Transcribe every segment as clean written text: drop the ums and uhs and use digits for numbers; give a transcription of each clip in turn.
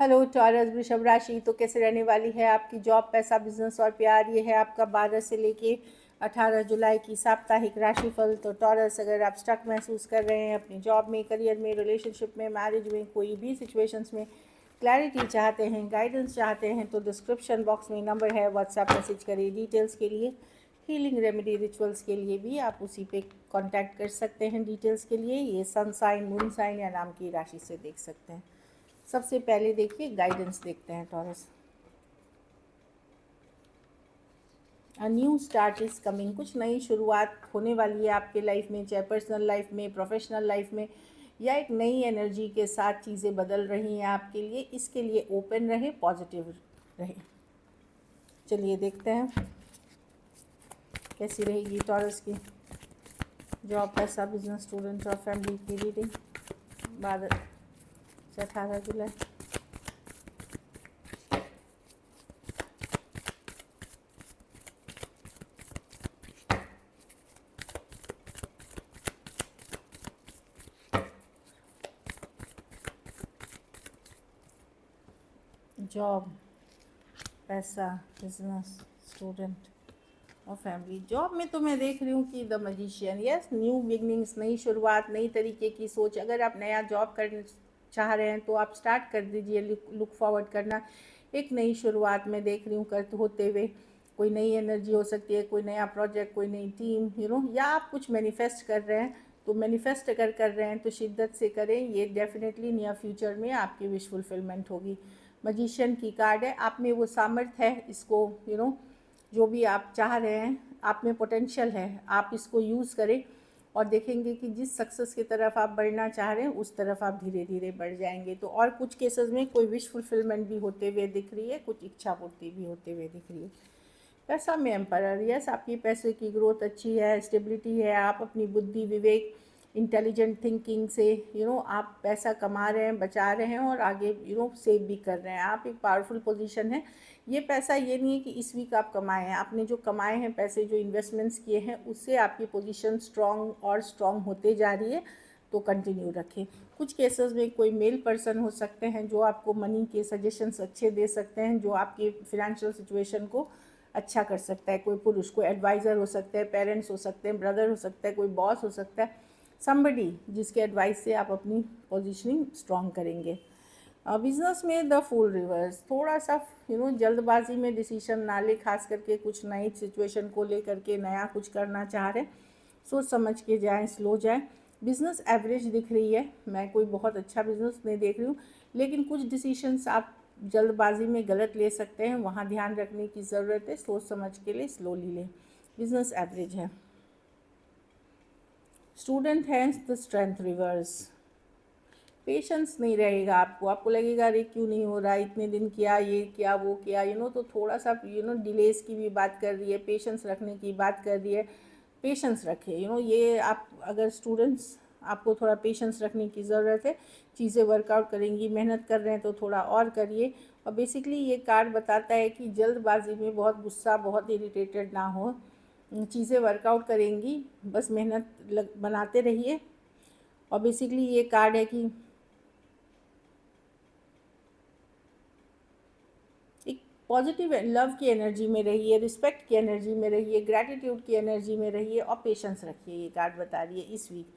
Hello taurus वृषभ राशि, तो कैसे रहने वाली है आपकी जॉब, पैसा, बिजनेस और प्यार। ये है आपका 12 से लेके 18 जुलाई की साप्ताहिक राशिफल। तो टॉरस, अगर आप स्टक महसूस कर रहे हैं अपनी जॉब में, करियर में, रिलेशनशिप में, मैरिज में, कोई भी सिचुएशंस में क्लैरिटी चाहते हैं, गाइडेंस चाहते हैं, तो डिस्क्रिप्शन बॉक्स में नंबर है, व्हाट्सएप मैसेज करिए डिटेल्स के लिए। हीलिंग रेमेडी रिचुअल्स के लिए भी आप उसी पे कांटेक्ट कर सकते हैं डिटेल्स के लिए। ये सन साइन, मून साइन या नाम की राशि से देख सकते हैं। सबसे पहले देखिए गाइडेंस देखते हैं taurus. A new start is coming, कुछ नई शुरुआत होने वाली है आपके लाइफ में, चाहे पर्सनल लाइफ में, प्रोफेशनल लाइफ में, या एक नई एनर्जी के साथ चीज़ें बदल रही हैं आपके लिए। इसके लिए ओपन रहे, पॉजिटिव रहे। चलिए देखते हैं कैसी रहेगी टॉरस की जॉब, पैसा, बिजनेस, स्टूडेंट और फैमिली की रीडिंग 12 से 18 जुलाई। जॉब, पैसा, बिजनेस, स्टूडेंट और फैमिली। जॉब में तो मैं देख रही हूँ कि the magician, yes, new beginnings, नई शुरुआत, नई तरीके की सोच। अगर आप नया जॉब करना चाह रहे हैं तो आप स्टार्ट कर दीजिए, लुक फॉरवर्ड करना। एक नई शुरुआत में देख रही हूँ करते होते हुए। कोई नई एनर्जी हो सकती है, कोई नया प्रोजेक्ट, कोई नई टीम, या आप कुछ मैनिफेस्ट कर रहे हैं। तो मैनिफेस्ट अगर कर रहे हैं तो शिद्दत से करें, ये डेफिनेटली नियर फ्यूचर में आपकी विश फुलफिलमेंट होगी। मैजिशियन की कार्ड है, आप में वो सामर्थ्य है, इसको जो भी आप चाह रहे हैं, आप में पोटेंशियल है, आप इसको यूज़ करें और देखेंगे कि जिस सक्सेस की तरफ आप बढ़ना चाह रहे हैं उस तरफ आप धीरे धीरे बढ़ जाएंगे। तो और कुछ केसेस में कोई विश फुलफिलमेंट भी होते हुए दिख रही है, कुछ इच्छा पूर्ति भी होते हुए दिख रही है। पैसा में एम्पायर, यस, आपकी पैसे की ग्रोथ अच्छी है, स्टेबिलिटी है, आप अपनी बुद्धि, विवेक, इंटेलिजेंट थिंकिंग से आप पैसा कमा रहे हैं, बचा रहे हैं और आगे सेव भी कर रहे हैं। आप एक पावरफुल पोजीशन है। ये पैसा ये नहीं है कि इस वीक आप कमाए हैं, आपने जो कमाए हैं पैसे, जो इन्वेस्टमेंट्स किए हैं, उससे आपकी पोजीशन स्ट्रॉन्ग और स्ट्रॉन्ग होते जा रही है। तो कंटिन्यू रखें। कुछ केसेस में कोई मेल पर्सन हो सकते हैं जो आपको मनी के सजेशंस अच्छे दे सकते हैं, जो आपकी फिनेंशियल सिचुएशन को अच्छा कर सकता है। कोई पुरुष, कोई एडवाइज़र हो सकते हैं, पेरेंट्स हो सकते हैं, ब्रदर हो सकता है, कोई बॉस हो सकता है, समबडी जिसके एडवाइस से आप अपनी पोजीशनिंग स्ट्रॉन्ग करेंगे। बिजनेस में द फूल रिवर्स, थोड़ा सा जल्दबाजी में डिसीजन ना ले, खास करके कुछ नई सिचुएशन को लेकर के नया कुछ करना चाह रहे, सोच समझ के जाएं, स्लो जाएं। बिजनेस एवरेज दिख रही है, मैं कोई बहुत अच्छा बिजनेस नहीं देख रही हूँ, लेकिन कुछ डिसीशंस आप जल्दबाजी में गलत ले सकते हैं, वहाँ ध्यान रखने की ज़रूरत है, सोच समझ के लिए स्लोली लें। बिजनेस एवरेज है। स्टूडेंट है द स्ट्रेंथ रिवर्स, पेशेंस नहीं रहेगा आपको, आपको लगेगा अरे क्यों नहीं हो रहा, इतने दिन किया, ये किया, वो किया, तो थोड़ा सा डिलेस की भी बात कर रही है, पेशेंस रखने की बात कर रही है। पेशेंस रखें, ये आप अगर स्टूडेंट्स, आपको थोड़ा पेशेंस रखने की ज़रूरत है। चीज़ें वर्कआउट करेंगी, मेहनत कर रहे हैं तो थोड़ा और करिए। और बेसिकली ये कार्ड बताता है कि जल्दबाजी में बहुत गुस्सा, बहुत इरिटेटेड ना हो, चीज़ें वर्कआउट करेंगी, बस मेहनत बनाते रहिए। और बेसिकली ये कार्ड है कि एक पॉजिटिव लव की एनर्जी में रहिए, रिस्पेक्ट की एनर्जी में रहिए, ग्रैटिट्यूड की एनर्जी में रहिए और पेशेंस रखिए। ये कार्ड बता रही है इस वीक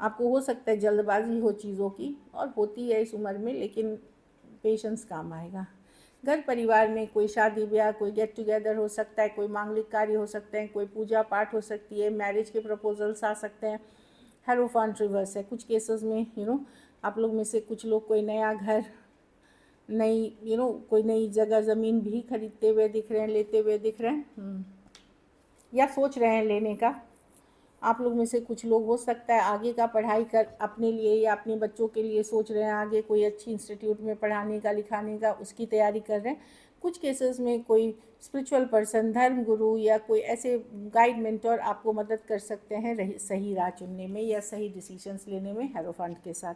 आपको हो सकता है जल्दबाजी हो चीज़ों की, और होती है इस उम्र में, लेकिन पेशेंस काम आएगा। घर परिवार में कोई शादी ब्याह, कोई गेट टुगेदर हो सकता है, कोई मांगलिक कार्य हो सकते हैं, कोई पूजा पाठ हो सकती है, मैरिज के प्रपोजल्स आ सकते हैं। हेरोफेंट रिवर्स है। कुछ केसेस में आप लोग में से कुछ लोग कोई नया घर, नई कोई नई जगह ज़मीन भी खरीदते हुए दिख रहे हैं, लेते हुए दिख रहे हैं, या सोच रहे हैं लेने का। आप लोग में से कुछ लोग हो सकता है आगे का पढ़ाई कर अपने लिए या अपने बच्चों के लिए सोच रहे हैं, आगे कोई अच्छी इंस्टीट्यूट में पढ़ाने का, लिखाने का, उसकी तैयारी कर रहे हैं। कुछ केसेस में कोई स्पिरिचुअल पर्सन, धर्म गुरु या कोई ऐसे गाइड मेंटर आपको मदद कर सकते हैं सही राह चुनने में या सही डिसीजंस लेने में, हेरोफेंट के साथ।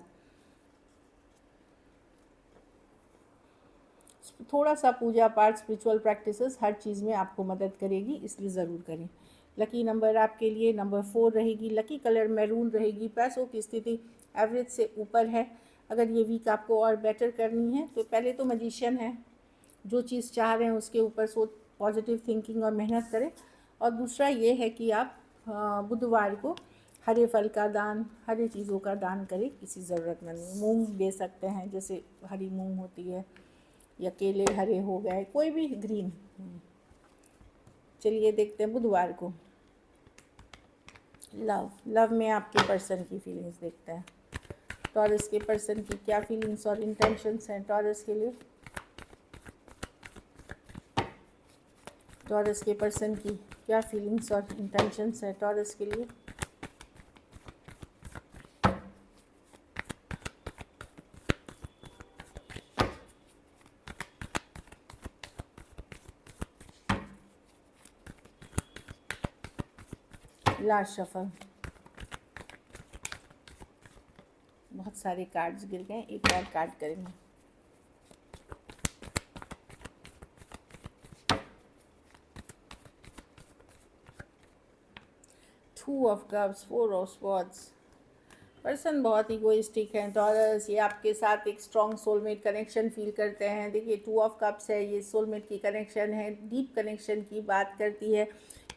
थोड़ा सा पूजा पाठ, स्पिरिचुअल प्रैक्टिसेस हर चीज़ में आपको मदद करेगी, इसलिए ज़रूर करें। लकी नंबर आपके लिए नंबर 4 रहेगी। लकी कलर मैरून रहेगी। पैसों की स्थिति एवरेज से ऊपर है। अगर ये वीक आपको और बेटर करनी है तो पहले तो मैजिशियन है, जो चीज़ चाह रहे हैं उसके ऊपर सोच पॉजिटिव थिंकिंग और मेहनत करें। और दूसरा ये है कि आप बुधवार को हरे फल का दान, हरी चीज़ों का दान करें किसी ज़रूरतमंद में। मूंग दे सकते हैं, जैसे हरी मूंग होती है, या केले हरे हो गए, कोई भी ग्रीन। चलिए देखते हैं बुधवार को लव में आपके पर्सन की फीलिंग्स देखते हैं। टॉरस के पर्सन की क्या फीलिंग्स और इंटेंशंस हैं टॉरस के लिए। टॉरस के पर्सन की क्या फीलिंग्स और इंटेंशंस हैं टॉरस के लिए। लास्ट शफल, बहुत सारे कार्ड्स गिर गए, एक और कार्ड करेंगे। Two of cups, four of swords. Person बहुत इगोइस्टिक हैं टॉरस, ये आपके साथ एक स्ट्रॉन्ग सोलमेट कनेक्शन फील करते हैं। देखिए टू ऑफ कप्स है, ये सोलमेट की कनेक्शन है, डीप कनेक्शन की बात करती है।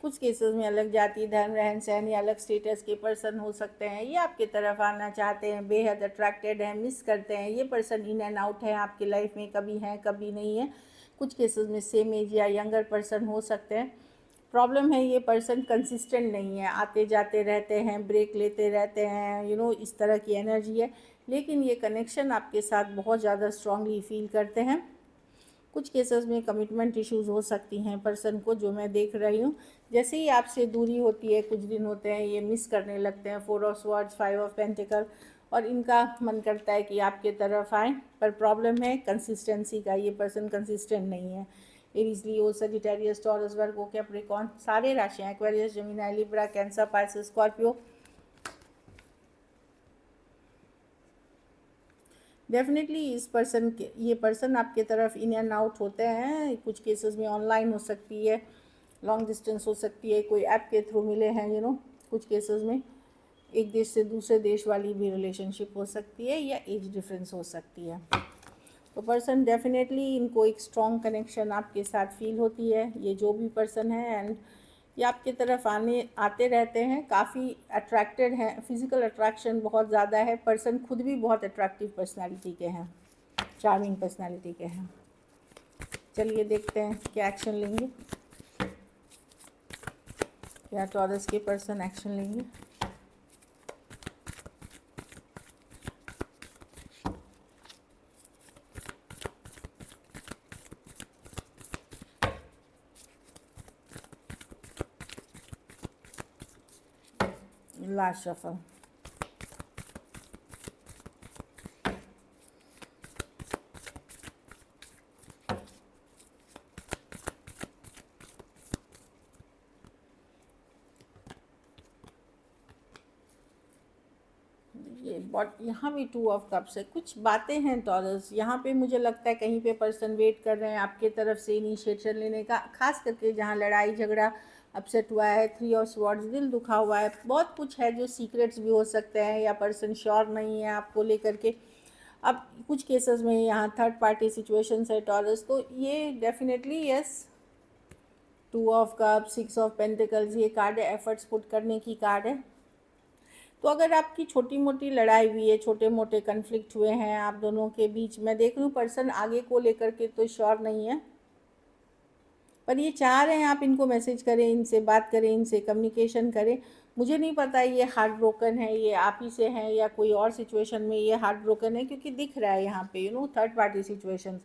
कुछ केसेस में अलग जाति, धर्म, रहन सहन या अलग स्टेटस के पर्सन हो सकते हैं। ये आपके तरफ आना चाहते हैं, बेहद अट्रैक्टेड हैं, मिस करते हैं। ये पर्सन इन एंड आउट है आपकी लाइफ में, कभी हैं कभी नहीं है। कुछ केसेस में सेम एज या यंगर पर्सन हो सकते हैं। प्रॉब्लम है ये पर्सन कंसिस्टेंट नहीं है, आते जाते रहते हैं, ब्रेक लेते रहते हैं, इस तरह की एनर्जी है। लेकिन ये कनेक्शन आपके साथ बहुत ज़्यादा स्ट्रांगली फील करते हैं। कुछ केसेस में कमिटमेंट इश्यूज हो सकती हैं पर्सन को, जो मैं देख रही हूँ। जैसे ही आपसे दूरी होती है, कुछ दिन होते हैं, ये मिस करने लगते हैं। Four of swords, five of pentacle, और इनका मन करता है कि आपके तरफ आएँ, पर प्रॉब्लम है कंसिस्टेंसी का। ये पर्सन कंसिस्टेंट नहीं है। Aries, Leo, Sagittarius, Taurus, Virgo, Capricorn, सारे राशियाँ, Aquarius, Gemini, Libra, Cancer, Pisces, Scorpio. Definitely इस पर्सन के, ये पर्सन आपके तरफ इन एंड आउट होते हैं। कुछ केसेस में ऑनलाइन हो सकती है, लॉन्ग डिस्टेंस हो सकती है, कोई ऐप के थ्रू मिले हैं। कुछ केसेस में एक देश से दूसरे देश वाली भी रिलेशनशिप हो सकती है, या एज डिफरेंस हो सकती है। तो पर्सन डेफिनेटली, इनको एक स्ट्रॉन्ग कनेक्शन आपके साथ फील होती है, ये जो भी पर्सन है। एंड ये आपके तरफ आते रहते हैं, काफ़ी अट्रैक्टेड हैं, फिज़िकल अट्रैक्शन बहुत ज़्यादा है। पर्सन खुद भी बहुत अट्रैक्टिव पर्सनालिटी के हैं, चार्मिंग पर्सनालिटी के हैं। चलिए देखते हैं क्या एक्शन लेंगे, क्या टॉरस के पर्सन एक्शन लेंगे। लास्ट शफल, ये बट यहाँ भी टू ऑफ कप्स है। कुछ बातें हैं टॉरस, यहाँ पे मुझे लगता है कहीं पे पर्सन वेट कर रहे हैं आपके तरफ से इनिशिएशन लेने का, खास करके जहाँ लड़ाई झगड़ा अपसेट हुआ है। थ्री ऑफ स्वॉर्ड्स, दिल दुखा हुआ है, बहुत कुछ है जो सीक्रेट्स भी हो सकते हैं, या पर्सन श्योर नहीं है आपको लेकर के। अब कुछ केसेस में यहाँ थर्ड पार्टी सिचुएशंस है टॉरस, तो ये definitely yes. Two of cups, six of pentacles, ये कार्ड है एफर्ट्स पुट करने की कार्ड है। तो अगर आपकी छोटी मोटी लड़ाई हुई है, छोटे मोटे कन्फ्लिक्ट हुए हैं आप दोनों के बीच, मैं देख रही हूँ पर्सन आगे को लेकर के तो श्योर नहीं है, पर ये चाह रहे हैं आप इनको मैसेज करें, इनसे बात करें, इनसे कम्युनिकेशन करें। मुझे नहीं पता ये हार्ट ब्रोकन है, ये आप ही से हैं, या कोई और सिचुएशन में ये हार्ट ब्रोकन है, क्योंकि दिख रहा है यहाँ पे थर्ड पार्टी सिचुएशंस।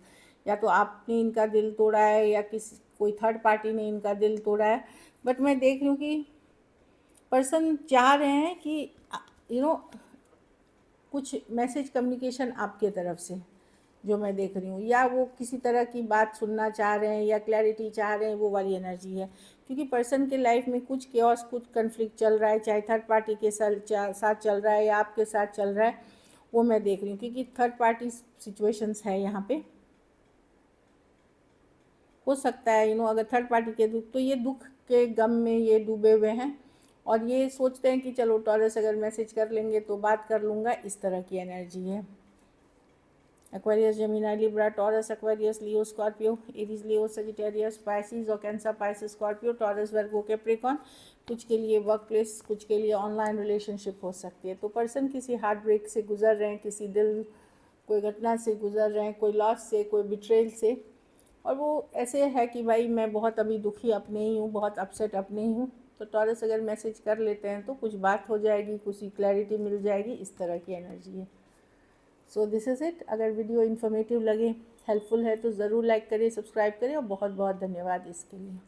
या तो आपने इनका दिल तोड़ा है, या कोई थर्ड पार्टी ने इनका दिल तोड़ा है। बट मैं देख रही हूँ कि पर्सन चाह रहे हैं कि कुछ मैसेज कम्युनिकेशन आपके तरफ से, जो मैं देख रही हूँ, या वो किसी तरह की बात सुनना चाह रहे हैं, या क्लैरिटी चाह रहे हैं, वो वाली एनर्जी है। क्योंकि पर्सन के लाइफ में कुछ केओस, कुछ कन्फ्लिक्ट चल रहा है, चाहे थर्ड पार्टी के साथ चल रहा है या आपके साथ चल रहा है, वो मैं देख रही हूँ। क्योंकि थर्ड पार्टी सिचुएशंस है यहाँ पे, हो सकता है अगर थर्ड पार्टी के दुख, तो ये दुख के गम में ये डूबे हुए हैं, और ये सोचते हैं कि चलो टॉरस अगर मैसेज कर लेंगे तो बात कर लूँगा, इस तरह की एनर्जी है। Aquarius, Gemini, Libra, Taurus, Aquarius, Leo, Scorpio, Aries, Leo, Sagittarius, Pisces और Cancer, Pisces, Scorpio, Taurus, Virgo, Capricorn. कुछ के लिए वर्क प्लेस, कुछ के लिए ऑनलाइन रिलेशनशिप हो सकती है। तो पर्सन किसी हार्ट ब्रेक से गुजर रहे हैं, किसी दिल कोई घटना से गुजर रहे हैं, कोई लॉस से, कोई बिट्रेल से, और वो ऐसे है कि भाई मैं बहुत अभी दुखी अपने ही हूँ, बहुत अपसेट अपने ही हूँ। तो टॉरस अगर मैसेज कर लेते हैं तो कुछ बात हो जाएगी, कुछ क्लैरिटी मिल जाएगी, इस तरह की एनर्जी है। So this is it. अगर वीडियो इन्फॉर्मेटिव लगे, हेल्पफुल है तो ज़रूर लाइक करिए, सब्सक्राइब करिए, और बहुत बहुत धन्यवाद इसके लिए।